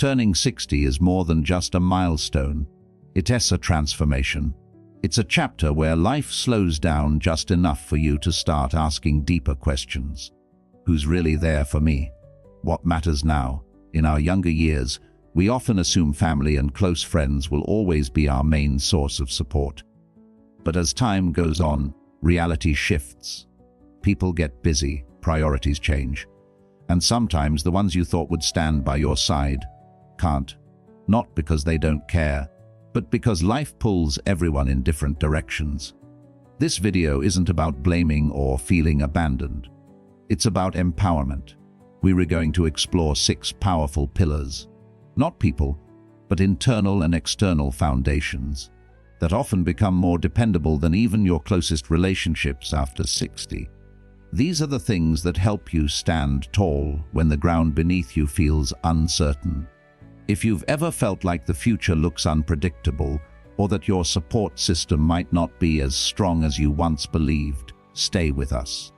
Turning 60 is more than just a milestone. It's a transformation. It's a chapter where life slows down just enough for you to start asking deeper questions. Who's really there for me? What matters now? In our younger years, we often assume family and close friends will always be our main source of support. But as time goes on, reality shifts. People get busy, priorities change, and sometimes the ones you thought would stand by your side can't. Not because they don't care, but because life pulls everyone in different directions. This video isn't about blaming or feeling abandoned. It's about empowerment. We're going to explore 6 powerful pillars, not people, but internal and external foundations that often become more dependable than even your closest relationships after 60. These are the things that help you stand tall when the ground beneath you feels uncertain. If you've ever felt like the future looks unpredictable, or that your support system might not be as strong as you once believed, stay with us.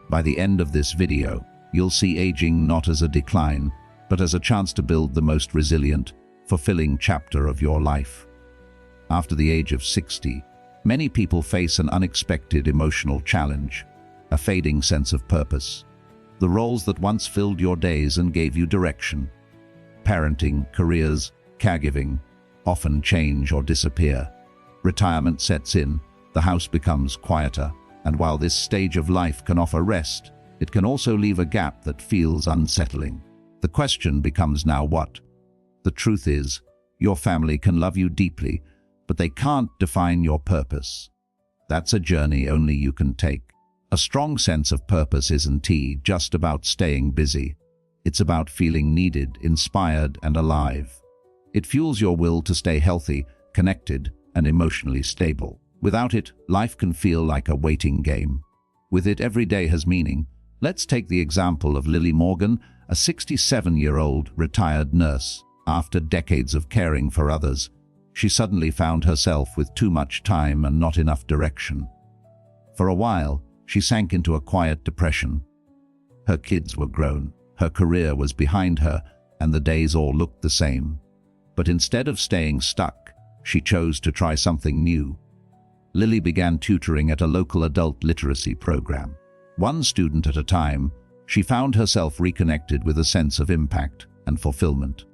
By the end of this video, you'll see aging not as a decline, but as a chance to build the most resilient, fulfilling chapter of your life. After the age of 60, many people face an unexpected emotional challenge, a fading sense of purpose. The roles that once filled your days and gave you direction, parenting, careers, caregiving, often change or disappear. Retirement sets in, the house becomes quieter, and while this stage of life can offer rest, it can also leave a gap that feels unsettling. The question becomes now what? The truth is, your family can love you deeply, but they can't define your purpose. That's a journey only you can take. A strong sense of purpose isn't just about staying busy. It's about feeling needed, inspired, and alive. It fuels your will to stay healthy, connected, and emotionally stable. Without it, life can feel like a waiting game. With it, every day has meaning. Let's take the example of Lily Morgan, a 67-year-old retired nurse. After decades of caring for others, she suddenly found herself with too much time and not enough direction. For a while, she sank into a quiet depression. Her kids were grown, her career was behind her, and the days all looked the same. But instead of staying stuck, she chose to try something new. Lily began tutoring at a local adult literacy program. One student at a time, she found herself reconnected with a sense of impact and fulfillment.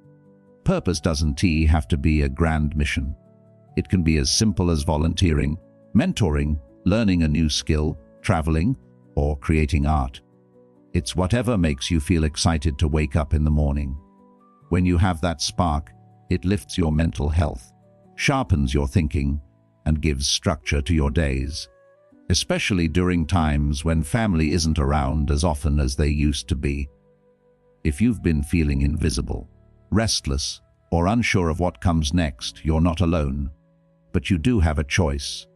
Purpose doesn't have to be a grand mission. It can be as simple as volunteering, mentoring, learning a new skill, traveling, or creating art. It's whatever makes you feel excited to wake up in the morning. When you have that spark, it lifts your mental health, sharpens your thinking, and gives structure to your days, especially during times when family isn't around as often as they used to be. If you've been feeling invisible, restless, or unsure of what comes next, you're not alone. But you do have a choice.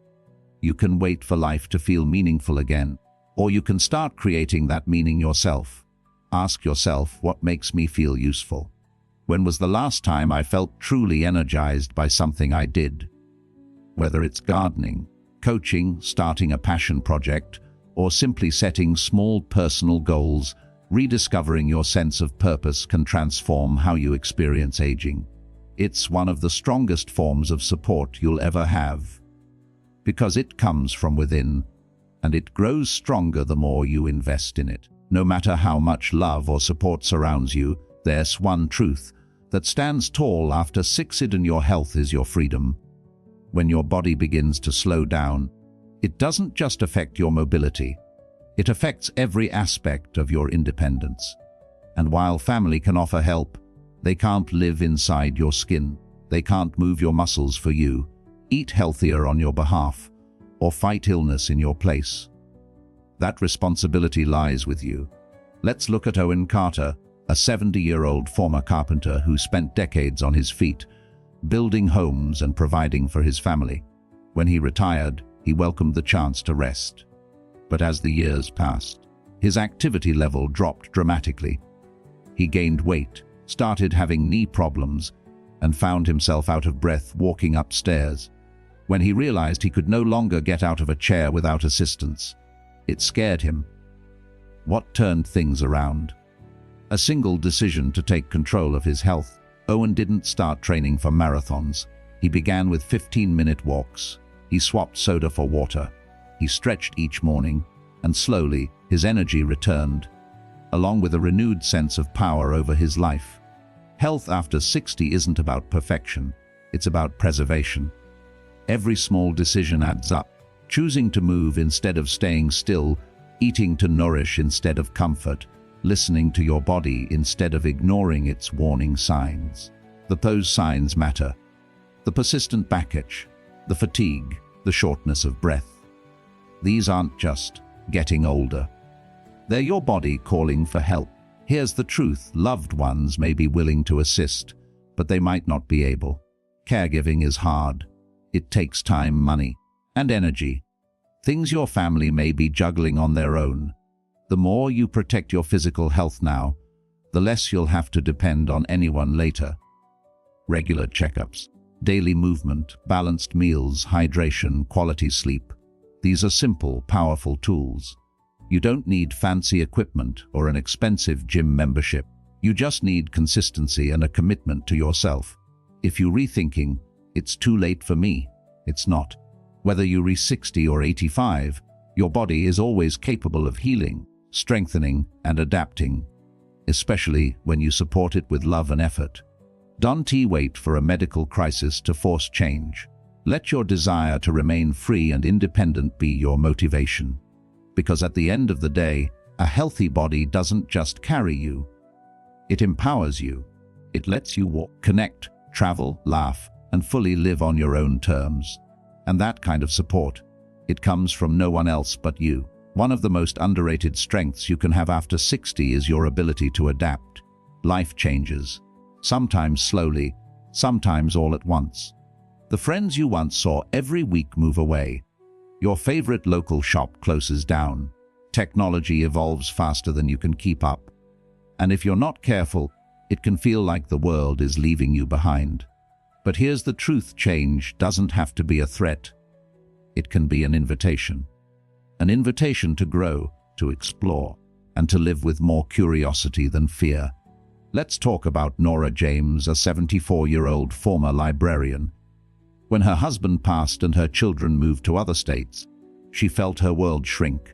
You can wait for life to feel meaningful again, or you can start creating that meaning yourself. Ask yourself, what makes me feel useful? When was the last time I felt truly energized by something I did? Whether it's gardening, coaching, starting a passion project, or simply setting small personal goals, rediscovering your sense of purpose can transform how you experience aging. It's one of the strongest forms of support you'll ever have, because it comes from within, and it grows stronger the more you invest in it. No matter how much love or support surrounds you, there's one truth that stands tall after 60, and your health is your freedom. When your body begins to slow down, it doesn't just affect your mobility. It affects every aspect of your independence. And while family can offer help, they can't live inside your skin. They can't move your muscles for you, eat healthier on your behalf, or fight illness in your place. That responsibility lies with you. Let's look at Owen Carter, a 70-year-old former carpenter who spent decades on his feet, building homes and providing for his family. When he retired, he welcomed the chance to rest. But as the years passed, his activity level dropped dramatically. He gained weight, started having knee problems, and found himself out of breath walking upstairs. When he realized he could no longer get out of a chair without assistance, it scared him. What turned things around? A single decision to take control of his health. Owen didn't start training for marathons. He began with 15-minute walks. He swapped soda for water. He stretched each morning, and slowly his energy returned, along with a renewed sense of power over his life. Health after 60 isn't about perfection, it's about preservation. Every small decision adds up. Choosing to move instead of staying still, eating to nourish instead of comfort, listening to your body instead of ignoring its warning signs. Those signs matter. The persistent backache, the fatigue, the shortness of breath. These aren't just getting older. They're your body calling for help. Here's the truth: loved ones may be willing to assist, but they might not be able. Caregiving is hard. It takes time, money, and energy. Things your family may be juggling on their own. The more you protect your physical health now, the less you'll have to depend on anyone later. Regular checkups, daily movement, balanced meals, hydration, quality sleep. These are simple, powerful tools. You don't need fancy equipment or an expensive gym membership. You just need consistency and a commitment to yourself. If you're rethinking, "It's too late for me," it's not. Whether you reach 60 or 85, your body is always capable of healing, strengthening, and adapting, especially when you support it with love and effort. Don't wait for a medical crisis to force change. Let your desire to remain free and independent be your motivation. Because at the end of the day, a healthy body doesn't just carry you. It empowers you. It lets you walk, connect, travel, laugh, and fully live on your own terms. And that kind of support, it comes from no one else but you. One of the most underrated strengths you can have after 60 is your ability to adapt. Life changes, sometimes slowly, sometimes all at once. The friends you once saw every week move away. Your favorite local shop closes down. Technology evolves faster than you can keep up. And if you're not careful, it can feel like the world is leaving you behind. But here's the truth: change doesn't have to be a threat. It can be an invitation. An invitation to grow, to explore, and to live with more curiosity than fear. Let's talk about Nora James, a 74-year-old former librarian. When her husband passed and her children moved to other states, she felt her world shrink.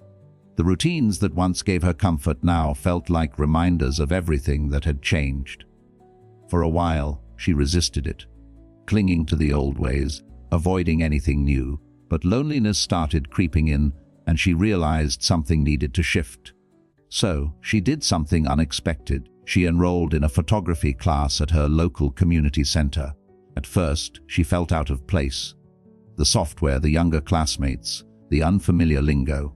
The routines that once gave her comfort now felt like reminders of everything that had changed. For a while, she resisted it, clinging to the old ways, avoiding anything new. But loneliness started creeping in, and she realized something needed to shift. So, she did something unexpected. She enrolled in a photography class at her local community center. At first, she felt out of place. The software, the younger classmates, the unfamiliar lingo.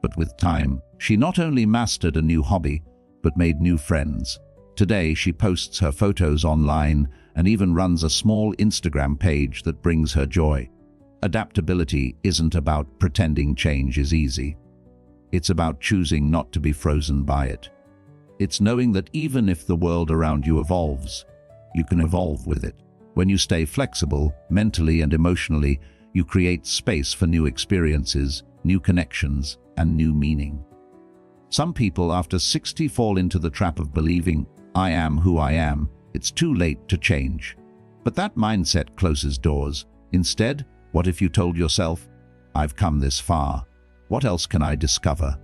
But with time, she not only mastered a new hobby, but made new friends. Today, she posts her photos online and even runs a small Instagram page that brings her joy. Adaptability isn't about pretending change is easy. It's about choosing not to be frozen by it. It's knowing that even if the world around you evolves, you can evolve with it. When you stay flexible, mentally and emotionally, you create space for new experiences, new connections, and new meaning. Some people after 60 fall into the trap of believing, "I am who I am, it's too late to change." But that mindset closes doors. Instead, what if you told yourself, "I've come this far. What else can I discover?"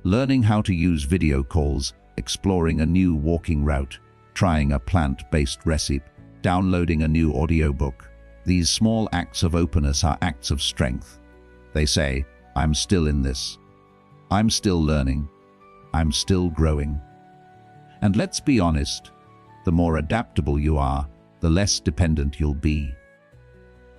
Learning how to use video calls, exploring a new walking route, trying a plant-based recipe, downloading a new audiobook. These small acts of openness are acts of strength. They say, "I'm still in this. I'm still learning. I'm still growing." And let's be honest, the more adaptable you are, the less dependent you'll be.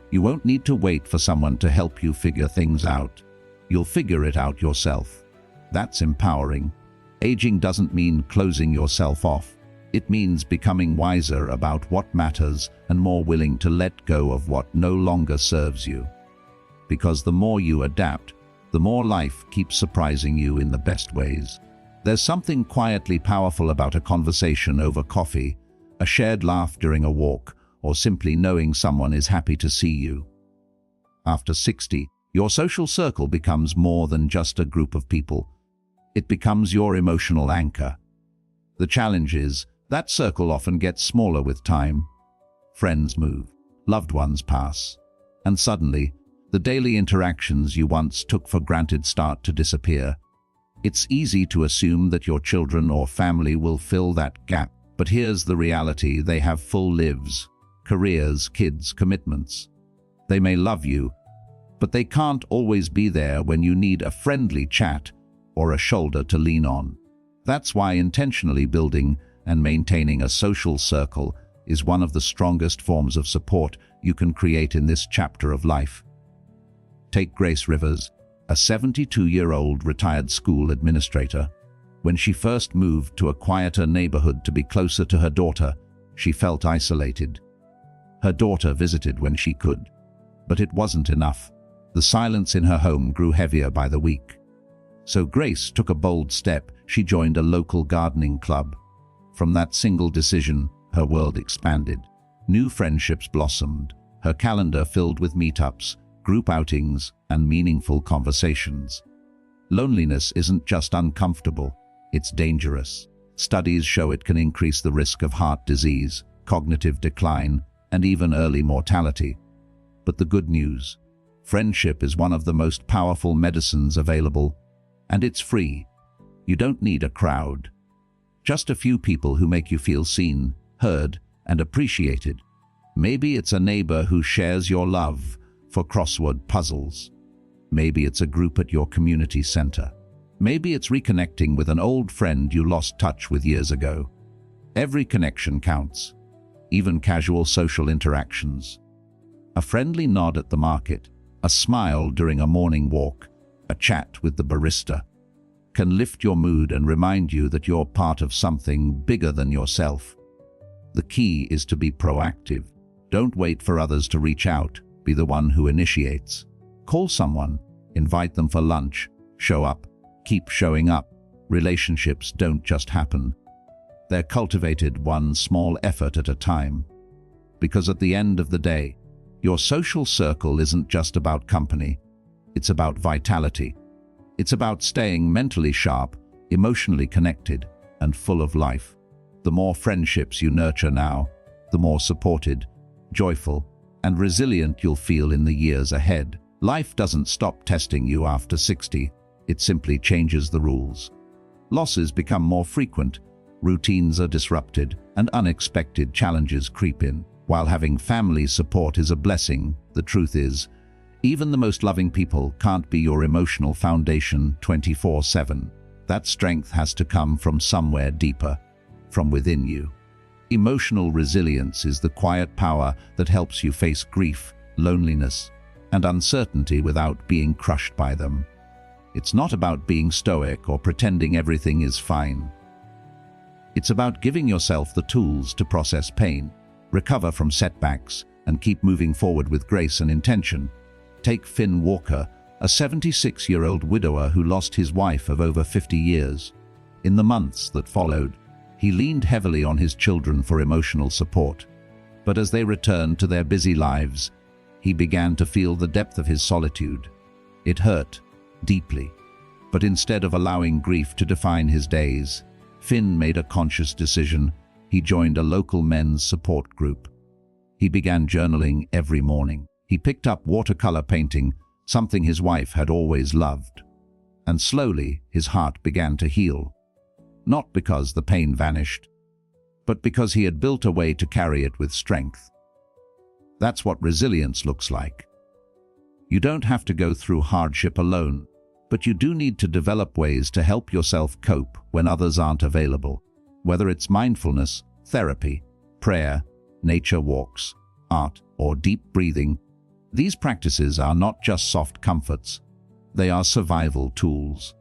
You won't need to wait for someone to help you figure things out. You'll figure it out yourself. That's empowering. Aging doesn't mean closing yourself off. It means becoming wiser about what matters and more willing to let go of what no longer serves you. Because the more you adapt, the more life keeps surprising you in the best ways. There's something quietly powerful about a conversation over coffee, a shared laugh during a walk, or simply knowing someone is happy to see you. After 60, your social circle becomes more than just a group of people. It becomes your emotional anchor. The challenge is, That circle often gets smaller with time. Friends move, loved ones pass, and suddenly, the daily interactions you once took for granted start to disappear. It's easy to assume that your children or family will fill that gap, but here's the reality: they have full lives, careers, kids, commitments. They may love you, but they can't always be there when you need a friendly chat or a shoulder to lean on. That's why intentionally building and maintaining a social circle is one of the strongest forms of support you can create in this chapter of life. Take Grace Rivers, a 72-year-old retired school administrator. When she first moved to a quieter neighborhood to be closer to her daughter, she felt isolated. Her daughter visited when she could, but it wasn't enough. The silence in her home grew heavier by the week. So Grace took a bold step. She joined a local gardening club. From that single decision, her world expanded. New friendships blossomed, her calendar filled with meetups, group outings, and meaningful conversations. Loneliness isn't just uncomfortable, it's dangerous. Studies show it can increase the risk of heart disease, cognitive decline, and even early mortality. But the good news: friendship is one of the most powerful medicines available, and it's free. You don't need a crowd. Just a few people who make you feel seen, heard, and appreciated. Maybe it's a neighbor who shares your love for crossword puzzles. Maybe it's a group at your community center. Maybe it's reconnecting with an old friend you lost touch with years ago. Every connection counts, even casual social interactions. A friendly nod at the market, a smile during a morning walk, a chat with the barista can lift your mood and remind you that you're part of something bigger than yourself. The key is to be proactive. Don't wait for others to reach out. Be the one who initiates. Call someone, invite them for lunch, show up, keep showing up. Relationships don't just happen. They're cultivated one small effort at a time. Because at the end of the day, your social circle isn't just about company. It's about vitality. It's about staying mentally sharp, emotionally connected, and full of life. The more friendships you nurture now, the more supported, joyful, and resilient you'll feel in the years ahead. Life doesn't stop testing you after 60, it simply changes the rules. Losses become more frequent, routines are disrupted, and unexpected challenges creep in. While having family support is a blessing, the truth is, even the most loving people can't be your emotional foundation 24/7. That strength has to come from somewhere deeper, from within you. Emotional resilience is the quiet power that helps you face grief, loneliness, and uncertainty without being crushed by them. It's not about being stoic or pretending everything is fine. It's about giving yourself the tools to process pain, recover from setbacks, and keep moving forward with grace and intention. Take Finn Walker, a 76-year-old widower who lost his wife of over 50 years. In the months that followed, he leaned heavily on his children for emotional support. But as they returned to their busy lives, he began to feel the depth of his solitude. It hurt deeply. But instead of allowing grief to define his days, Finn made a conscious decision. He joined a local men's support group. He began journaling every morning. He picked up watercolor painting, something his wife had always loved. And slowly, his heart began to heal. Not because the pain vanished, but because he had built a way to carry it with strength. That's what resilience looks like. You don't have to go through hardship alone, but you do need to develop ways to help yourself cope when others aren't available. Whether it's mindfulness, therapy, prayer, nature walks, art, or deep breathing, these practices are not just soft comforts, they are survival tools.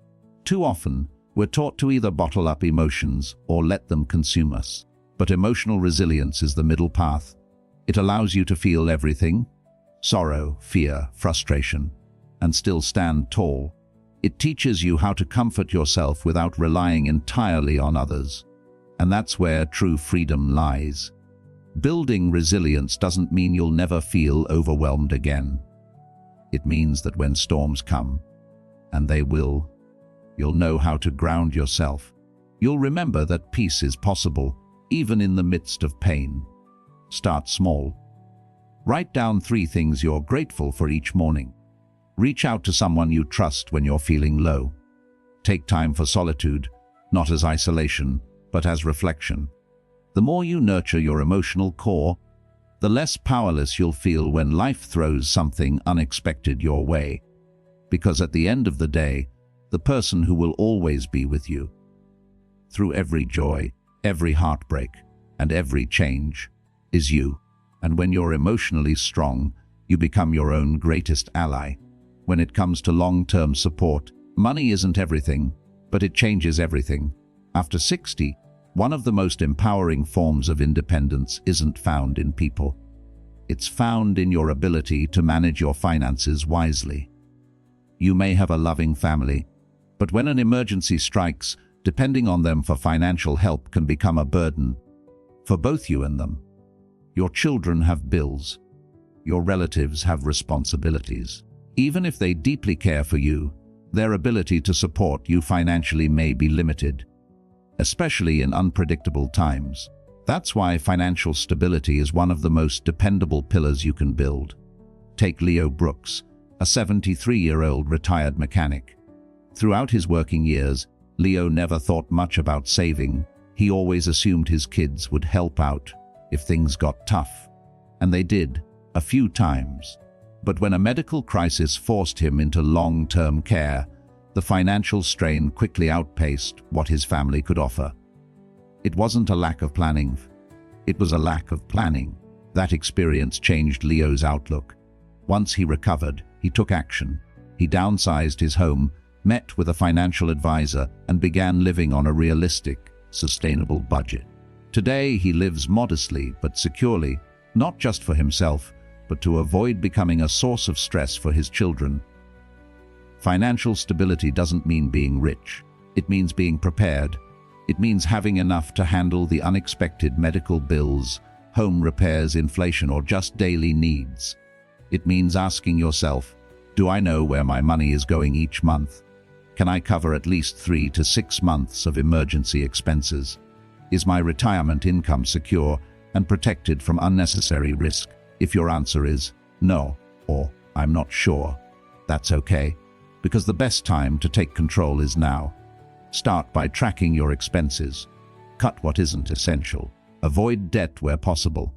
Too often, we're taught to either bottle up emotions or let them consume us. But emotional resilience is the middle path. It allows you to feel everything: sorrow, fear, frustration, and still stand tall. It teaches you how to comfort yourself without relying entirely on others. And that's where true freedom lies. Building resilience doesn't mean you'll never feel overwhelmed again. It means that when storms come, and they will, you'll know how to ground yourself. You'll remember that peace is possible, even in the midst of pain. Start small. Write down 3 things you're grateful for each morning. Reach out to someone you trust when you're feeling low. Take time for solitude, not as isolation, but as reflection. The more you nurture your emotional core, the less powerless you'll feel when life throws something unexpected your way. Because at the end of the day, the person who will always be with you, through every joy, every heartbreak, and every change, is you. And when you're emotionally strong, you become your own greatest ally. When it comes to long-term support, money isn't everything, but it changes everything. After 60, one of the most empowering forms of independence isn't found in people. It's found in your ability to manage your finances wisely. You may have a loving family, but when an emergency strikes, depending on them for financial help can become a burden for both you and them. Your children have bills. Your relatives have responsibilities. Even if they deeply care for you, their ability to support you financially may be limited, especially in unpredictable times. That's why financial stability is one of the most dependable pillars you can build. Take Leo Brooks, a 73-year-old retired mechanic. Throughout his working years, Leo never thought much about saving. He always assumed his kids would help out if things got tough. And they did, a few times. But when a medical crisis forced him into long-term care, the financial strain quickly outpaced what his family could offer. It wasn't a lack of planning. It was a lack of planning. That experience changed Leo's outlook. Once he recovered, he took action. He downsized his home, met with a financial advisor, and began living on a realistic, sustainable budget. Today, he lives modestly but securely, not just for himself, but to avoid becoming a source of stress for his children. Financial stability doesn't mean being rich. It means being prepared. It means having enough to handle the unexpected medical bills, home repairs, inflation, or just daily needs. It means asking yourself, do I know where my money is going each month? Can I cover at least 3 to 6 months of emergency expenses? Is my retirement income secure and protected from unnecessary risk? If your answer is no, or I'm not sure, that's okay, because the best time to take control is now. Start by tracking your expenses. Cut what isn't essential. Avoid debt where possible.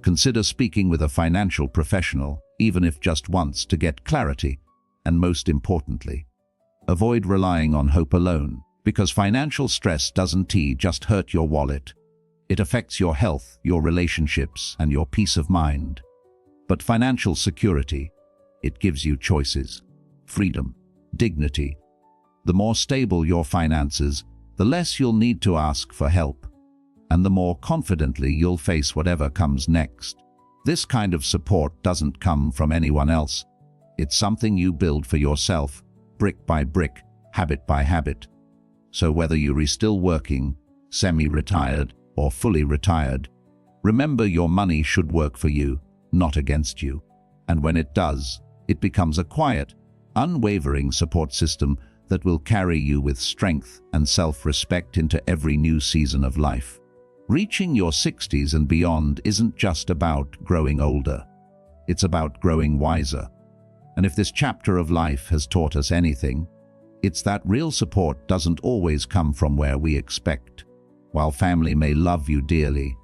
Consider speaking with a financial professional, even if just once, to get clarity. And most importantly, avoid relying on hope alone, because financial stress doesn't just hurt your wallet. It affects your health, your relationships, and your peace of mind. But financial security, it gives you choices, freedom, dignity. The more stable your finances, the less you'll need to ask for help, and the more confidently you'll face whatever comes next. This kind of support doesn't come from anyone else. It's something you build for yourself, brick by brick, habit by habit. So whether you're still working, semi-retired, or fully retired, remember your money should work for you, not against you. And when it does, it becomes a quiet, unwavering support system that will carry you with strength and self-respect into every new season of life. Reaching your 60s and beyond isn't just about growing older. It's about growing wiser. And if this chapter of life has taught us anything, it's that real support doesn't always come from where we expect. While family may love you dearly,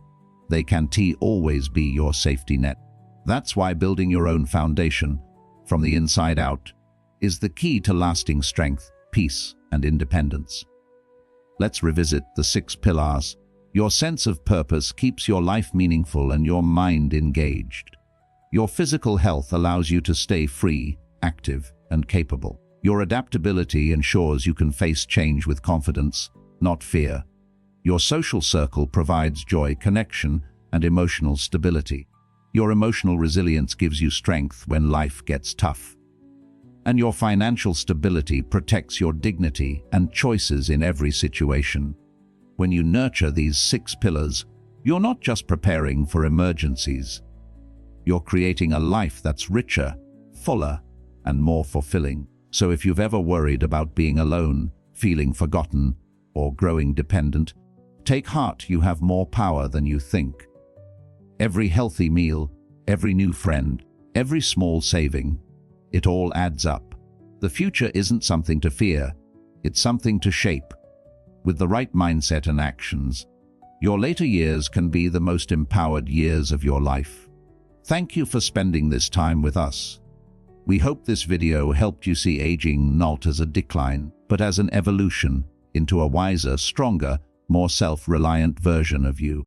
they can't always be your safety net. That's why building your own foundation, from the inside out, is the key to lasting strength, peace, and independence. Let's revisit the 6 pillars. Your sense of purpose keeps your life meaningful and your mind engaged. Your physical health allows you to stay free, active, and capable. Your adaptability ensures you can face change with confidence, not fear. Your social circle provides joy, connection, and emotional stability. Your emotional resilience gives you strength when life gets tough. And your financial stability protects your dignity and choices in every situation. When you nurture these 6 pillars, you're not just preparing for emergencies. You're creating a life that's richer, fuller, and more fulfilling. So if you've ever worried about being alone, feeling forgotten, or growing dependent, Take heart, you have more power than you think. Every healthy meal, every new friend, every small saving, it all adds up. The future isn't something to fear, it's something to shape. With the right mindset and actions, your later years can be the most empowered years of your life. Thank you for spending this time with us. We hope this video helped you see aging not as a decline, but as an evolution into a wiser, stronger, more self-reliant version of you.